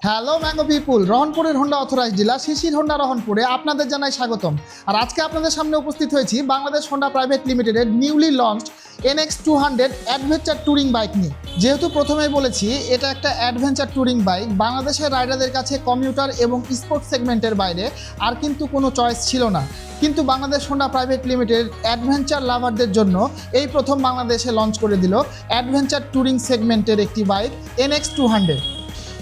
Hello mango পিপুল, রহনপুরের Honda authorised dealer শিশির Honda রহনপুরে আপনাদের জানাই স্বাগতম। আর আজকে আপনাদের সামনে উপস্থিত হয়েছি বাংলাদেশ হোন্ডা প্রাইভেট লিমিটেডের newly launched NX200 adventure touring bike নিয়ে। যেহেতু প্রথমেই বলেছি এটা একটা অ্যাডভেঞ্চার ট্যুরিং বাইক, বাংলাদেশের রাইডারদের কাছে কমিউটার এবং স্পোর্টস সেগমেন্টের বাইরে আর কিন্তু কোনো চয়েস ছিল না। কিন্তু Bangladesh Honda private limited adventure লাভারদের জন্য এই প্রথম বাংলাদেশে লঞ্চ করে দিল অ্যাডভেঞ্চার ট্যুরিং সেগমেন্টের একটি বাইক NX200।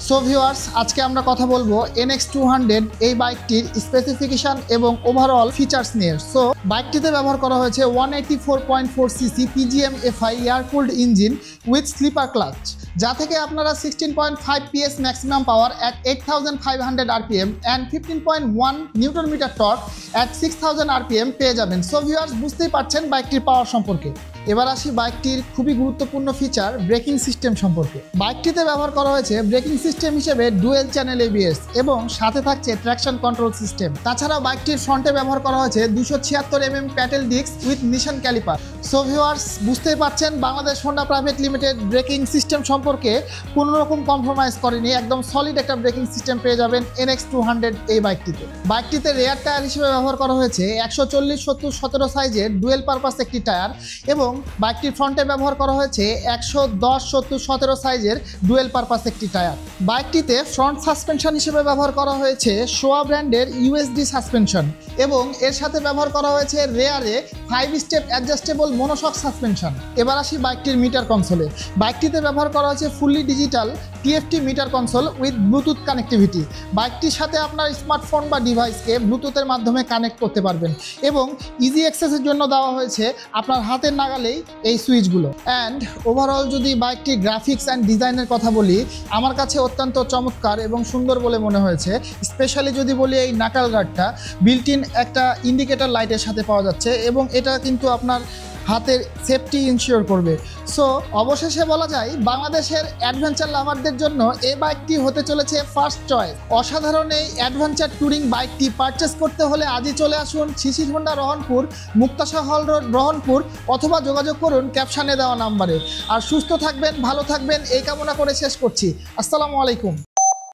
সো ভিউয়ার্স, আজকে আমরা কথা বলবো NX200 এই বাইকটির স্পেসিফিকেশন এবং ওভারঅল ফিচার্স নিয়ে। সো বাইকটিতে ব্যবহার করা হয়েছে 184.4 CC PGM FI air cooled engine with slipper clutch, যা থেকে আপনারা 16.5 PS maximum power at 8500 RPM and 15.1 newton metre torque at 6000 RPM পেয়ে যাবেন। সো ভিউয়ার্স, বুঝতেই পারছেন বাইকটির পাওয়ার সম্পর্কে। এবার আসি বাইকটির খুবই গুরুত্বপূর্ণ ফিচার ব্রেকিং সিস্টেম সম্পর্কে। বাইকটিতে ব্যবহার করা হয়েছে ব্রেকিং সিস্টেম হিসেবে ডুয়েল চ্যানেল ABS এবং সাথে থাকছে ট্র্যাকশন কন্ট্রোল সিস্টেম। তাছাড়াও বাইকটির ফ্রন্টে ব্যবহার করা হয়েছে 276 mm petal disc with Nissin caliper. So viewers, বুঝতেই পারছেন Bangladesh Honda private limited braking system সম্পর্কে কোনো রকম কম্প্রোমাইজ করেনি, একদম সলিড একটা ব্রেকিং সিস্টেম পেয়ে যাবেন NX200 এই বাইকটিতে। বাইকটিতে রেয়ার টায়ার হিসেবে ব্যবহার করা হয়েছে 140/70/17 সাইজের ডুয়েল পারপাস একটি টায়ার এবং বাইকটির ফ্রন্টে ব্যবহার করা হয়েছে 110/70/17 সাইজের ডুয়েল পারপাস একটি টায়ার। বাইকটিতে ফ্রন্ট সাসপেনশন হিসেবে ব্যবহার করা হয়েছে শোয়া ব্র্যান্ডের USD সাসপেনশন এবং এর সাথে ব্যবহার করা হয়েছে রেয়ারে 5 স্টেপ অ্যাডজাস্টেবল মনোশক সাসপেনশন। এবার আসি বাইকটির মিটার কনসোলে। বাইকটিতে ব্যবহার করা হয়েছে fully digital TFT metre console with Bluetooth connectivity. বাইকটির সাথে আপনার স্মার্টফোন বা ডিভাইসকে ব্লুটুথের মাধ্যমে কানেক্ট করতে পারবেন এবং ইজি অ্যাক্সেসের জন্য দেওয়া হয়েছে আপনার হাতের নাগালেই এই সুইচগুলো। অ্যান্ড ওভারঅল যদি বাইকটির গ্রাফিক্স অ্যান্ড ডিজাইনের কথা বলি, আমার কাছে অত্যন্ত চমৎকার এবং সুন্দর বলে মনে হয়েছে। স্পেশালি যদি বলি এই নাকাল গার্ডটা বিল্ট ইন একটা ইন্ডিকেটর লাইটের সাথে পাওয়া যাচ্ছে এবং এটা কিন্তু আপনার হাতের সেফটি ইনশিওর করবে। সো অবশেষে বলা যায় বাংলাদেশের অ্যাডভেঞ্চার লাভারদের জন্য এই বাইকটি হতে চলেছে ফার্স্ট চয়েস। অসাধারণ এই অ্যাডভেঞ্চার ট্যুরিং বাইকটি পারচেস করতে হলে আজই চলে আসুন শিশির Honda Rohanpur, মুক্তাশা hall road Rohanpur, অথবা যোগাযোগ করুন ক্যাপশনে দেওয়া নাম্বারে। আর সুস্থ থাকবেন, ভালো থাকবেন এই কামনা করে শেষ করছি। আসসালামু আলাইকুম।